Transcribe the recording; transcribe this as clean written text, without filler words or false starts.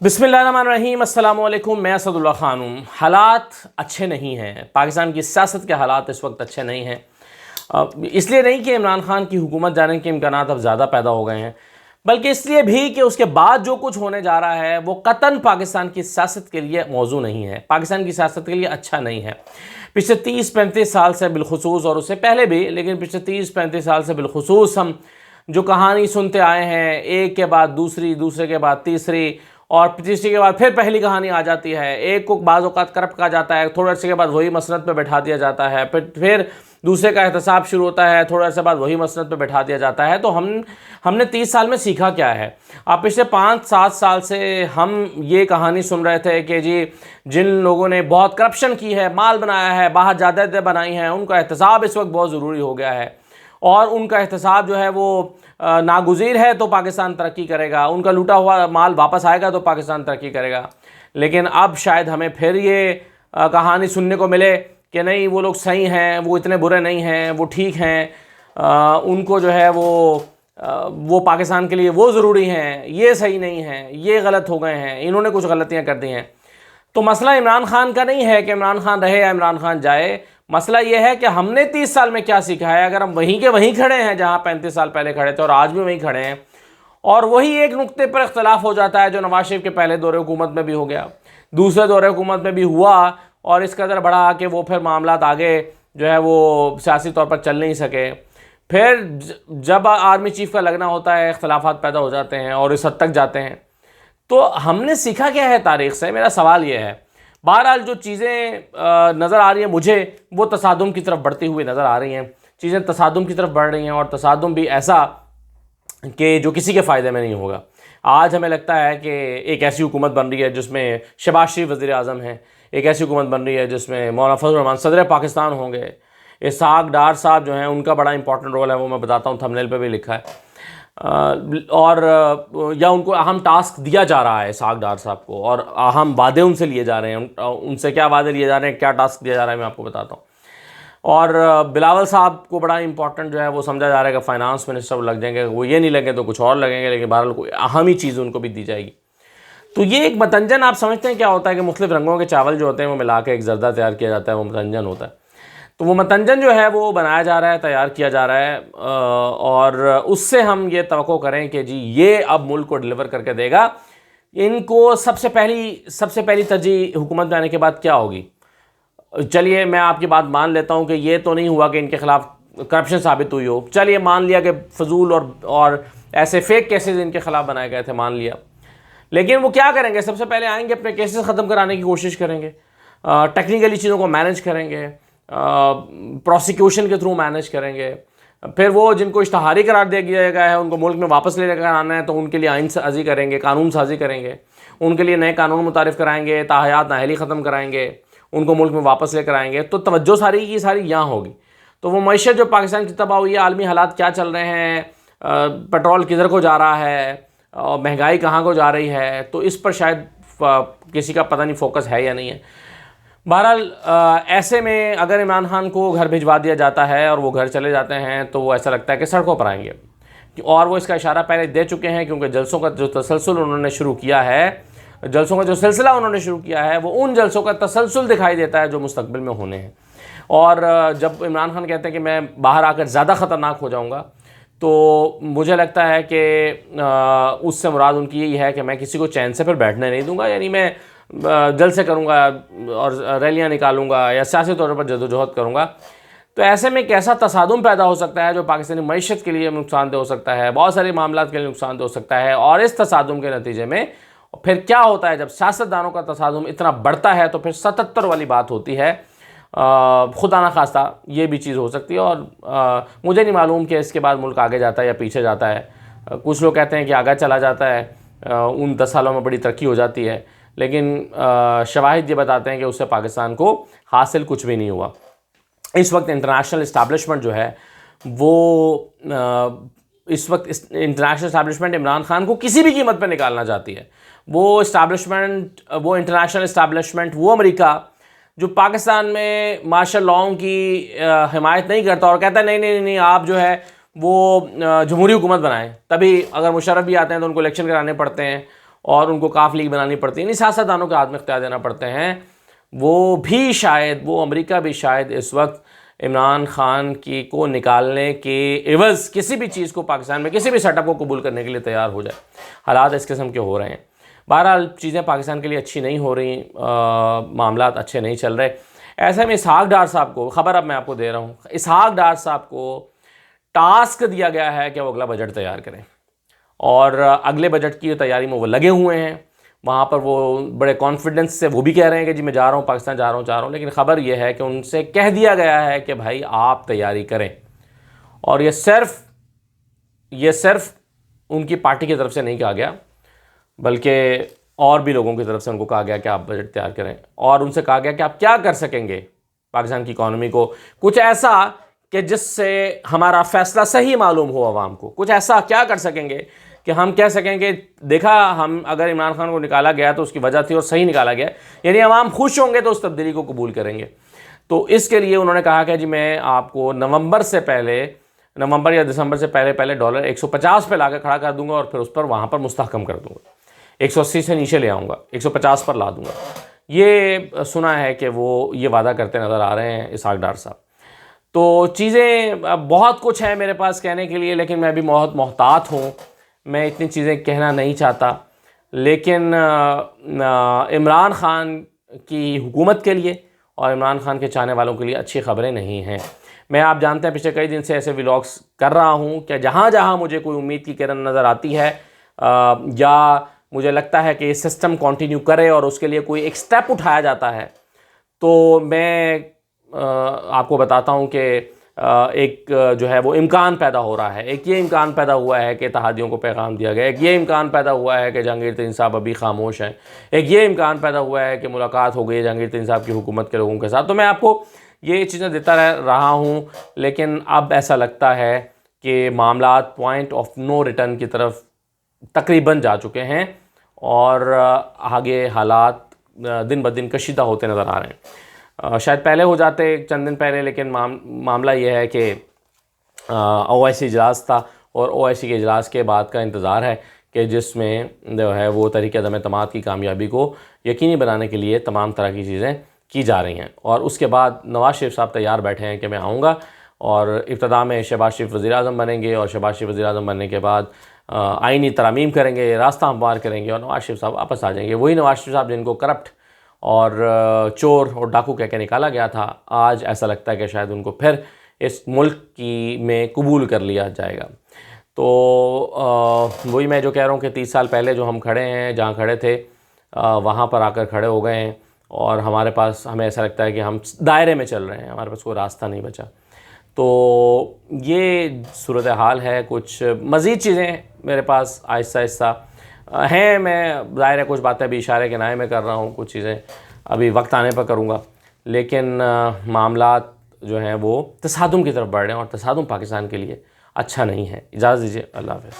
बिस्मिल्लाहिर्रहमानिर्रहीम, अस्सलाम वालेकुम। मैं असदुल्ला ख़ान हूँ। हालात अच्छे नहीं हैं, पाकिस्तान की सियासत के हालात इस वक्त अच्छे नहीं हैं। इसलिए नहीं कि इमरान खान की हुकूमत जाने के इम्कानात अब ज़्यादा पैदा हो गए हैं, बल्कि इसलिए भी कि उसके बाद जो कुछ होने जा रहा है वो कतन पाकिस्तान की सियासत के लिए मौजू नहीं है, पाकिस्तान की सियासत के लिए अच्छा नहीं है। पिछले 30-35 साल से बिलखुसूस, और उससे पहले भी, लेकिन पिछले 30-35 साल से बिलखुसूस हम जो कहानी सुनते आए हैं, एक के बाद दूसरी, दूसरे के बाद तीसरी, और तीसरी के बाद फिर पहली कहानी आ जाती है। एक को बाज़ औक़ात करप्ट कहा जाता है, थोड़े अर्से के बाद वही मसनद पे बैठा दिया जाता है, फिर दूसरे का एहतसाब शुरू होता है, थोड़े अर्से बाद वही मसनद पे बैठा दिया जाता है। तो हमने 30 साल में सीखा क्या है? आप पिछले 5-7 साल से हम ये कहानी सुन रहे थे कि जी जिन लोगों ने बहुत करप्शन की है, माल बनाया है, बाहर जायदादें बनाई हैं, उनका एहतसाब इस वक्त बहुत ज़रूरी हो गया है, और उनका एहतसाब जो है वो नागुज़ीर है तो पाकिस्तान तरक्की करेगा, उनका लूटा हुआ माल वापस आएगा तो पाकिस्तान तरक्की करेगा। लेकिन अब शायद हमें फिर ये कहानी सुनने को मिले कि नहीं, वो लोग सही हैं, वो इतने बुरे नहीं हैं, वो ठीक हैं, उनको जो है वो पाकिस्तान के लिए वो ज़रूरी हैं, ये सही नहीं हैं, ये गलत हो गए हैं, इन्होंने कुछ गलतियाँ कर दी हैं। तो मसला इमरान खान का नहीं है कि इमरान खान रहे या इमरान खान जाए, मसला ये है कि हमने 30 साल में क्या सीखा है। अगर हम वहीं के वहीं खड़े हैं जहां 35 साल पहले खड़े थे और आज भी वहीं खड़े हैं, और वही एक नुक्ते पर इख्तलाफ हो जाता है जो नवाज शरीफ के पहले दौरे हुकूमत में भी हो गया, दूसरे दौरे हुकूमत में भी हुआ, और इस कदर बढ़ा कि वो फिर मामलात आगे जो है वो सियासी तौर पर चल नहीं सके। फिर जब आर्मी चीफ का लगना होता है, इख्तलाफात पैदा हो जाते हैं और इस हद तक जाते हैं। तो हमने सीखा क्या है तारीख़ से? मेरा सवाल ये है। बहरहाल जो चीज़ें नज़र आ रही हैं मुझे, वो तसादुम की तरफ बढ़ती हुई नज़र आ रही हैं। चीज़ें तसादुम की तरफ बढ़ रही हैं, और तसादुम भी ऐसा कि जो किसी के फ़ायदे में नहीं होगा। आज हमें लगता है कि एक ऐसी हुकूमत बन रही है जिसमें शहबाज शरीफ वज़ीर आज़म हैं, एक ऐसी हुकूमत बन रही है जिसमें मौलाना फजल रहमान सदर पाकिस्तान होंगे, इसहाक डार साहब जो हैं उनका बड़ा इंपॉर्टेंट रोल है, वो मैं बताता हूँ, थंबनेल पे भी लिखा है। और या उनको अहम टास्क दिया जा रहा है इसहाक डार साहब को, और अहम वादे उनसे लिए जा रहे हैं। उनसे क्या वादे लिए जा रहे हैं, क्या टास्क दिया जा रहा है, मैं आपको बताता हूँ। और बिलावल साहब को बड़ा इंपॉर्टेंट जो है वो समझा जा रहा है कि फाइनेंस मिनिस्टर लग जाएंगे, वो ये नहीं लगे तो कुछ और लगेंगे, लेकिन बहरहाल कोई अहम ही चीज़ उनको भी दी जाएगी। तो ये एक मतंजन, आप समझते हैं क्या होता है कि मुख्तलिफ रंगों के चावल जो होते हैं वो मिला के एक जर्दा तैयार किया जाता है, वो मतंजन होता है। तो वो मतंजन जो है वो बनाया जा रहा है, तैयार किया जा रहा है, और उससे हम ये तवक्को करें कि जी ये अब मुल्क को डिलीवर करके देगा। इनको सबसे पहली तरजीह हुकूमत में आने के बाद क्या होगी? चलिए मैं आपकी बात मान लेता हूँ कि ये तो नहीं हुआ कि इनके खिलाफ करप्शन साबित हुई हो, चलिए मान लिया कि फजूल और ऐसे फेक केसेस इनके खिलाफ बनाए गए थे, मान लिया। लेकिन वो क्या करेंगे? सबसे पहले आएंगे, अपने केसेस ख़त्म कराने की कोशिश करेंगे, टेक्निकली चीज़ों को मैनेज करेंगे, प्रोसिक्यूशन के थ्रू मैनेज करेंगे। फिर वो जिनको इश्तहारी करार दिया गया है उनको मुल्क में वापस लेकर आना है, तो उनके लिए आइन साजी करेंगे, कानून साजी करेंगे, उनके लिए नए कानून मुतारिफ़ कराएंगे, ताहयात नाअहली ख़त्म कराएंगे, उनको मुल्क में वापस लेकर आएंगे। तो तवज्जो सारी की सारी यहाँ होगी। तो वो मईशत जो पाकिस्तान की तबाह हुई है, आलमी हालात क्या चल रहे हैं, पेट्रोल किधर को जा रहा है, और महंगाई कहाँ को जा रही है, तो इस पर शायद किसी का पता नहीं फोकस है या नहीं है। बहरहाल ऐसे में अगर इमरान खान को घर भिजवा दिया जाता है और वो घर चले जाते हैं, तो वो ऐसा लगता है कि सड़कों पर आएंगे, और वो इसका इशारा पहले दे चुके हैं, क्योंकि जलसों का जो तसलसल उन्होंने शुरू किया है, जलसों का जो सिलसिला उन्होंने शुरू किया है, वो उन जलसों का तसलसल दिखाई देता है जो मुस्तकबिल में होने हैं। और जब इमरान खान कहते हैं कि मैं बाहर आकर ज़्यादा ख़तरनाक हो जाऊँगा, तो मुझे लगता है कि उससे मुराद उनकी यही है कि मैं किसी को चैन से फिर बैठने नहीं दूंगा, यानी मैं जलसे करूंगा और रैलियां निकालूंगा या सियासी तौर पर जदोजहद करूंगा। तो ऐसे में कैसा तसादुम पैदा हो सकता है जो पाकिस्तानी मईशत के लिए नुकसानदेह हो सकता है, बहुत सारे मामलात के लिए नुकसानदेह हो सकता है। और इस तसादुम के नतीजे में फिर क्या होता है, जब सियासतदानों का तसादुम इतना बढ़ता है तो फिर 77 वाली बात होती है। खुदा ना खास्ता ये भी चीज़ हो सकती है, और मुझे नहीं मालूम कि इसके बाद मुल्क आगे जाता है या पीछे जाता है। कुछ लोग कहते हैं कि आगे चला जाता है, उन 10 सालों में बड़ी तरक्की हो जाती है, लेकिन शवाहिद ये बताते हैं कि उससे पाकिस्तान को हासिल कुछ भी नहीं हुआ। इस वक्त इंटरनेशनल इस्टेब्लिशमेंट जो है वो इस वक्त इंटरनेशनल इस्टेब्लिशमेंट इमरान खान को किसी भी कीमत पर निकालना चाहती है। वो इंटरनेशनल इस्टेब्लिशमेंट, वो अमेरिका जो पाकिस्तान में मार्शल लॉ की हिमायत नहीं करता और कहता है नहीं नहीं नहीं, आप जो है वो जमहूरी हुकूमत बनाएं, तभी अगर मुशर्रफ भी आते हैं तो उनको इलेक्शन कराने पड़ते हैं, और उनको काफ लीग बनानी पड़ती है, इन सियासतदानों के हाथ में इख्तियार देना पड़ते हैं, वो भी शायद, वो अमेरिका भी शायद इस वक्त इमरान खान की को निकालने के एवज़ किसी भी चीज़ को पाकिस्तान में, किसी भी सेटअप को कबूल करने के लिए तैयार हो जाए। हालात इस किस्म के हो रहे हैं। बहरहाल चीज़ें पाकिस्तान के लिए अच्छी नहीं हो रही, मामलात अच्छे नहीं चल रहे। ऐसे में इसहाक डार साहब को खबर अब मैं आपको दे रहा हूँ, इसहाक डार साहब को टास्क दिया गया है कि वो अगला बजट तैयार करें, और अगले बजट की तैयारी में वो लगे हुए हैं। वहाँ पर वो बड़े कॉन्फिडेंस से वो भी कह रहे हैं कि जी मैं जा रहा हूँ, पाकिस्तान जा रहा हूँ, लेकिन ख़बर ये है कि उनसे कह दिया गया है कि भाई आप तैयारी करें। और ये सिर्फ उनकी पार्टी की तरफ से नहीं कहा गया, बल्कि और भी लोगों की तरफ से उनको कहा गया कि आप बजट तैयार करें, और उनसे कहा गया कि आप क्या कर सकेंगे पाकिस्तान की इकॉनमी को, कुछ ऐसा कि जिससे हमारा फ़ैसला सही मालूम हो आवाम को, कुछ ऐसा क्या कर सकेंगे कि हम कह सकेंगे देखा, हम अगर इमरान खान को निकाला गया तो उसकी वजह थी और सही निकाला गया, यानी आवाम खुश होंगे तो उस तब्दीली को कबूल करेंगे। तो इसके लिए उन्होंने कहा कि जी मैं आपको नवंबर या दिसंबर से पहले डॉलर 150 पे लाकर खड़ा कर दूंगा, और फिर उस पर वहाँ पर मुस्तहकम कर दूंगा, 180 से नीचे ले आऊँगा, 150 पर ला दूंगा। ये सुना है कि वो ये वादा करते नज़र आ रहे हैं इसहाक डार साहब। तो चीज़ें बहुत कुछ है मेरे पास कहने के लिए, लेकिन मैं भी बहुत मोहतात हूँ, मैं इतनी चीज़ें कहना नहीं चाहता। लेकिन इमरान खान की हुकूमत के लिए और इमरान खान के चाहने वालों के लिए अच्छी खबरें नहीं हैं। मैं, आप जानते हैं, पिछले कई दिन से ऐसे व्लॉग्स कर रहा हूँ कि जहाँ जहाँ मुझे कोई उम्मीद की किरण नज़र आती है, या मुझे लगता है कि सिस्टम कंटिन्यू करे और उसके लिए कोई एक स्टेप उठाया जाता है, तो मैं आपको बताता हूँ कि एक जो है वो इम्कान पैदा हो रहा है। एक ये इम्कान पैदा हुआ है कि इत्तेहादियों को पैगाम दिया गया, एक ये इम्कान पैदा हुआ है कि जहांगीर तरीन साहब अभी खामोश हैं, एक ये इम्कान पैदा हुआ है कि मुलाकात हो गई है जहांगीर तरीन साहब की हुकूमत के लोगों के साथ। तो मैं आपको ये चीज़ें देता रहा हूँ, लेकिन अब ऐसा लगता है कि मामलात पॉइंट ऑफ नो रिटर्न की तरफ तकरीबन जा चुके हैं, और आगे हालात दिन ब दिन कशीदा होते नज़र आ रहे हैं। शायद पहले हो जाते चंद दिन पहले, लेकिन मामला ये है कि OIC इजलास था, और OIC के इजलास के बाद का इंतज़ार है कि जिसमें जो है वो तरीक़े अदम एतमाद की कामयाबी को यकीनी बनाने के लिए तमाम तरह की चीज़ें की जा रही हैं। और उसके बाद नवाज़ शरीफ साहब तैयार बैठे हैं कि मैं आऊँगा, और इब्तदा में शहबाज शरीफ वज़ीर-ए-आज़म बनेंगे, और शहबाज शरीफ वज़ीर-ए-आज़म बनने के बाद आइनी तरामीम करेंगे, रास्ता हमवार करेंगे, और नवाज़ शरीफ साहब वापस आ जाएंगे। वही नवाज़ शरीफ साहब जिनको करप्ट और चोर और डाकू कह के निकाला गया था, आज ऐसा लगता है कि शायद उनको फिर इस मुल्क की में कबूल कर लिया जाएगा। तो वही मैं जो कह रहा हूँ कि 30 साल पहले जो हम खड़े हैं, जहाँ खड़े थे, वहाँ पर आकर खड़े हो गए हैं, और हमारे पास, हमें ऐसा लगता है कि हम दायरे में चल रहे हैं, हमारे पास कोई रास्ता नहीं बचा। तो ये सूरत हाल है। कुछ मज़ीद चीज़ें मेरे पास आहिस्ता आहिस्ता हैं, मैं ज़ाहिर है कुछ बातें अभी इशारे के नाए में कर रहा हूँ, कुछ चीज़ें अभी वक्त आने पर करूँगा, लेकिन मामलात जो हैं वो तसादुम की तरफ बढ़ रहे हैं, और तसादुम पाकिस्तान के लिए अच्छा नहीं है। इजाज़त दीजिए, अल्लाह हाफ़िज़।